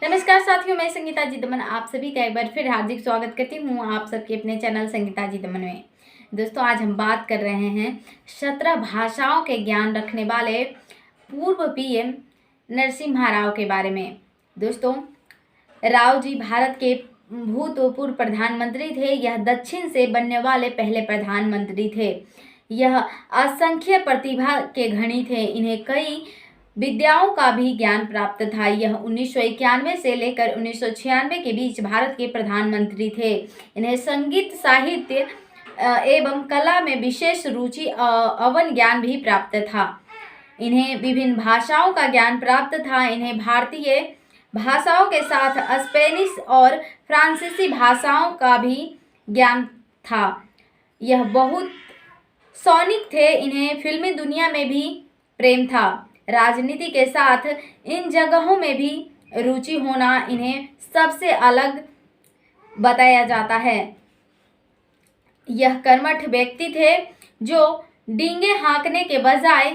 नमस्कार साथियों, मैं संगीता जी दमन आप सभी का एक बार फिर हार्दिक स्वागत करती हूँ आप सबके अपने चैनल संगीता जी दमन में। दोस्तों, आज हम बात कर रहे हैं 17 भाषाओं के ज्ञान रखने वाले पूर्व पीएम नरसिम्हा राव के बारे में। दोस्तों, राव जी भारत के भूतपूर्व प्रधानमंत्री थे। यह दक्षिण से बनने वाले पहले प्रधानमंत्री थे। यह असंख्य प्रतिभा के धनी थे। इन्हें कई विद्याओं का भी ज्ञान प्राप्त था। यह 1991 से लेकर 1996 के बीच भारत के प्रधानमंत्री थे। इन्हें संगीत, साहित्य एवं कला में विशेष रुचि अवन ज्ञान भी प्राप्त था। इन्हें विभिन्न भाषाओं का ज्ञान प्राप्त था। इन्हें भारतीय भाषाओं के साथ स्पेनिश और फ्रांसीसी भाषाओं का भी ज्ञान था। यह बहुत सौनिक थे। इन्हें फिल्मी दुनिया में भी प्रेम था। राजनीति के साथ इन जगहों में भी रुचि होना इन्हें सबसे अलग बताया जाता है। यह कर्मठ व्यक्ति थे जो डींगे हाँकने के बजाय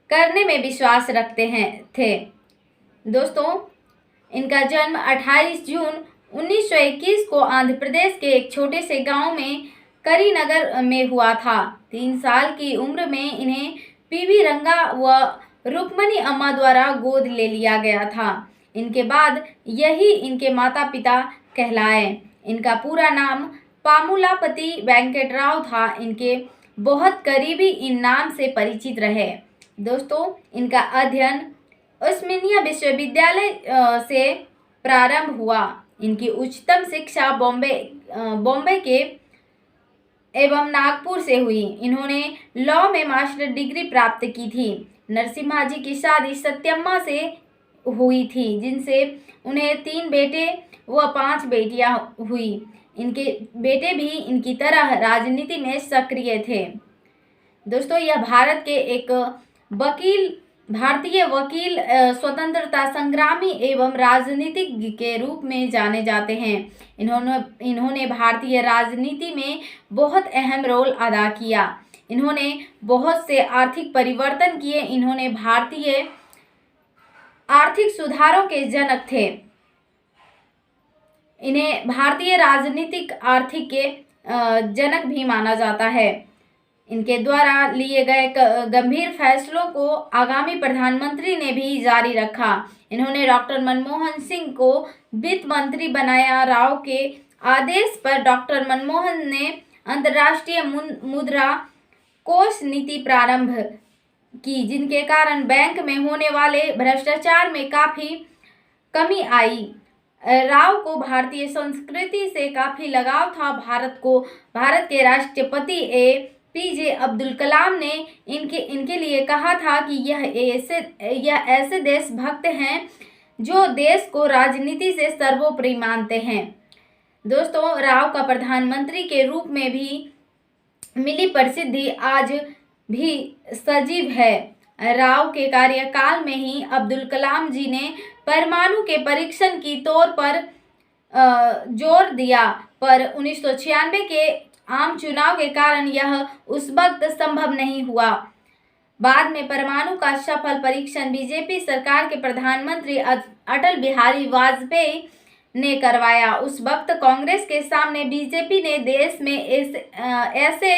करने में विश्वास रखते थे। दोस्तों, इनका जन्म 28 जून 1921 को आंध्र प्रदेश के एक छोटे से गांव में करीनगर में हुआ था। 3 साल की उम्र में इन्हें पीवी रंगा व रुक्मणी अम्मा द्वारा गोद ले लिया गया था। इनके बाद यही इनके माता पिता कहलाए। इनका पूरा नाम पामुलापति वेंकटराव था। इनके बहुत करीबी इन नाम से परिचित रहे। दोस्तों, इनका अध्ययन उस्मानिया विश्वविद्यालय से प्रारंभ हुआ। इनकी उच्चतम शिक्षा बॉम्बे के एवं नागपुर से हुई। इन्होंने लॉ में मास्टर डिग्री प्राप्त की थी। नरसिम्हा जी की शादी सत्यम्मा से हुई थी, जिनसे उन्हें 3 बेटे व 5 बेटियां हुई। इनके बेटे भी इनकी तरह राजनीति में सक्रिय थे। दोस्तों, यह भारत के एक भारतीय वकील, स्वतंत्रता संग्रामी एवं राजनीतिज्ञ के रूप में जाने जाते हैं। इन्होंने भारतीय राजनीति में बहुत अहम रोल अदा किया। इन्होंने बहुत से आर्थिक परिवर्तन किए। इन्होंने भारतीय आर्थिक सुधारों के जनक थे। इन्हें भारतीय राजनीतिक आर्थिक के जनक भी माना जाता है। इनके द्वारा लिए गए गंभीर फैसलों को आगामी प्रधानमंत्री ने भी जारी रखा। इन्होंने डॉक्टर मनमोहन सिंह को वित्त मंत्री बनाया। राव के आदेश पर डॉक्टर मनमोहन ने अंतर्राष्ट्रीय मुद्रा कोष नीति प्रारंभ की, जिनके कारण बैंक में होने वाले भ्रष्टाचार में काफ़ी कमी आई। राव को भारतीय संस्कृति से काफ़ी लगाव था। भारत के राष्ट्रपति APJ अब्दुल कलाम ने इनके लिए कहा था कि यह ऐसे देशभक्त हैं जो देश को राजनीति से सर्वोपरि मानते हैं। दोस्तों, राव का प्रधानमंत्री के रूप में भी मिली प्रसिद्धि आज भी सजीव है। राव के कार्यकाल में ही अब्दुल कलाम जी ने परमाणु के परीक्षण की तौर पर जोर दिया, पर 1996 के आम चुनाव के कारण यह उस वक्त संभव नहीं हुआ। बाद में परमाणु का सफल परीक्षण बीजेपी सरकार के प्रधानमंत्री अटल बिहारी वाजपेयी ने करवाया। उस वक्त कांग्रेस के सामने बीजेपी ने देश में ऐसे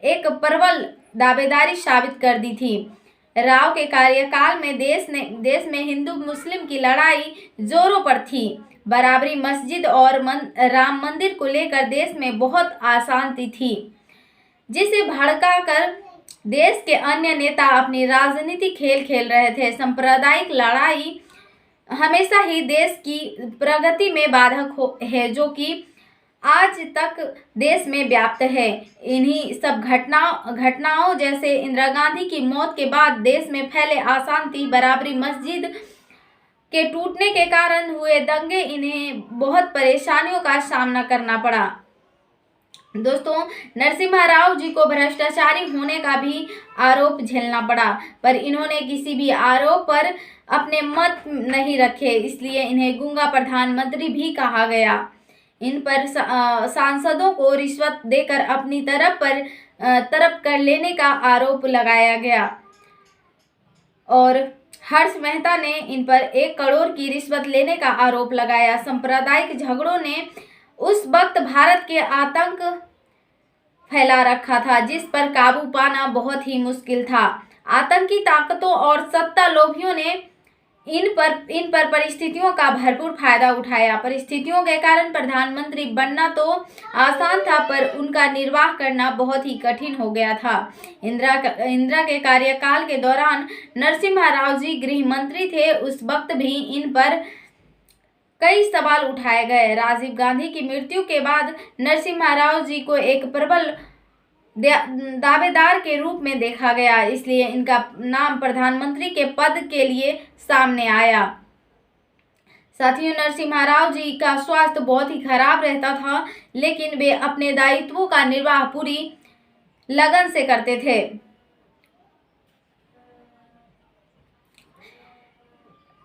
एक प्रबल दावेदारी साबित कर दी थी। राव के कार्यकाल में देश में हिंदू मुस्लिम की लड़ाई जोरों पर थी। बराबरी मस्जिद और राम मंदिर को लेकर देश में बहुत अशांति थी, जिसे भड़काकर देश के अन्य नेता अपनी राजनीतिक खेल खेल रहे थे। सांप्रदायिक लड़ाई हमेशा ही देश की प्रगति में बाधक है, जो कि आज तक देश में व्याप्त है। इन्हीं सब घटनाओं जैसे इंदिरा गांधी की मौत के बाद देश में फैले अशांति, बराबरी मस्जिद के टूटने के कारण हुए दंगे, इन्हें बहुत परेशानियों का सामना करना पड़ा। दोस्तों, नरसिम्हा राव जी को भ्रष्टाचारी होने का भी आरोप झेलना पड़ा, पर इन्होंने किसी भी आरोप पर अपने मत नहीं रखे, इसलिए इन्हें गूंगा प्रधानमंत्री भी कहा गया। इन पर सांसदों को रिश्वत देकर अपनी तरफ कर लेने का आरोप लगाया गया और हर्ष मेहता ने इन पर 1 करोड़ की रिश्वत लेने का आरोप लगाया। सांप्रदायिक झगड़ों ने उस वक्त भारत के आतंक फैला रखा था, जिस पर काबू पाना बहुत ही मुश्किल था। आतंकी ताकतों और सत्ता लोभियों ने इन पर परिस्थितियों का भरपूर फायदा उठाया। परिस्थितियों के कारण प्रधानमंत्री बनना तो आसान था, पर उनका निर्वाह करना बहुत ही कठिन हो गया था। इंदिरा के कार्यकाल के दौरान नरसिम्हा राव जी गृह मंत्री थे। उस वक्त भी इन पर कई सवाल उठाए गए। राजीव गांधी की मृत्यु के बाद नरसिम्हा राव जी को एक प्रबल दावेदार के रूप में देखा गया, इसलिए इनका नाम प्रधानमंत्री के पद के लिए सामने आया। साथियों, नरसिम्हा राव जी का स्वास्थ्य बहुत ही खराब रहता था, लेकिन वे अपने दायित्वों का निर्वाह पूरी लगन से करते थे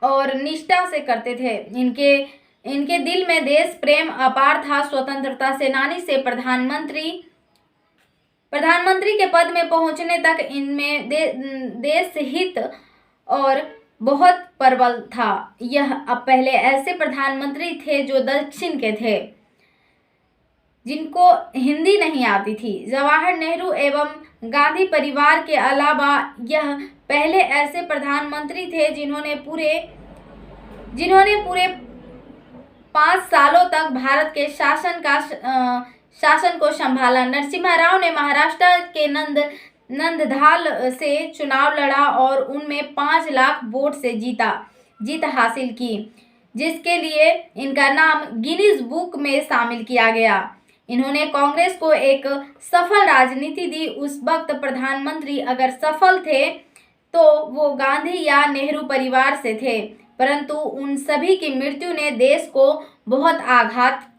और निष्ठा से करते थे। इनके दिल में देश प्रेम अपार था। स्वतंत्रता सेनानी से प्रधानमंत्री के पद में पहुंचने तक इनमें देश हित और बहुत प्रबल था। यह अब पहले ऐसे प्रधानमंत्री थे जो दक्षिण के थे, जिनको हिंदी नहीं आती थी। जवाहर नेहरू एवं गांधी परिवार के अलावा यह पहले ऐसे प्रधानमंत्री थे जिन्होंने पूरे 5 सालों तक भारत के शासन को संभाला। नरसिम्हा राव ने महाराष्ट्र के नंदधाल से चुनाव लड़ा और उनमें 5 लाख वोट से जीत हासिल की, जिसके लिए इनका नाम गिनीज बुक में शामिल किया गया। इन्होंने कांग्रेस को एक सफल राजनीति दी। उस वक्त प्रधानमंत्री अगर सफल थे तो वो गांधी या नेहरू परिवार से थे, परंतु उन सभी की मृत्यु ने देश को बहुत आघात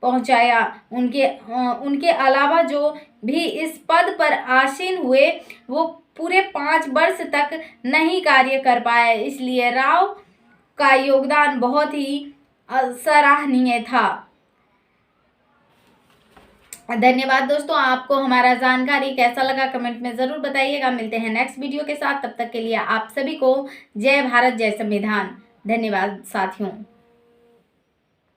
पहुंचाया। उनके अलावा जो भी इस पद पर आसीन हुए वो पूरे 5 वर्ष तक नहीं कार्य कर पाए, इसलिए राव का योगदान बहुत ही सराहनीय था। धन्यवाद दोस्तों, आपको हमारा जानकारी कैसा लगा कमेंट में ज़रूर बताइएगा। मिलते हैं नेक्स्ट वीडियो के साथ, तब तक के लिए आप सभी को जय भारत जय संविधान। धन्यवाद साथियों।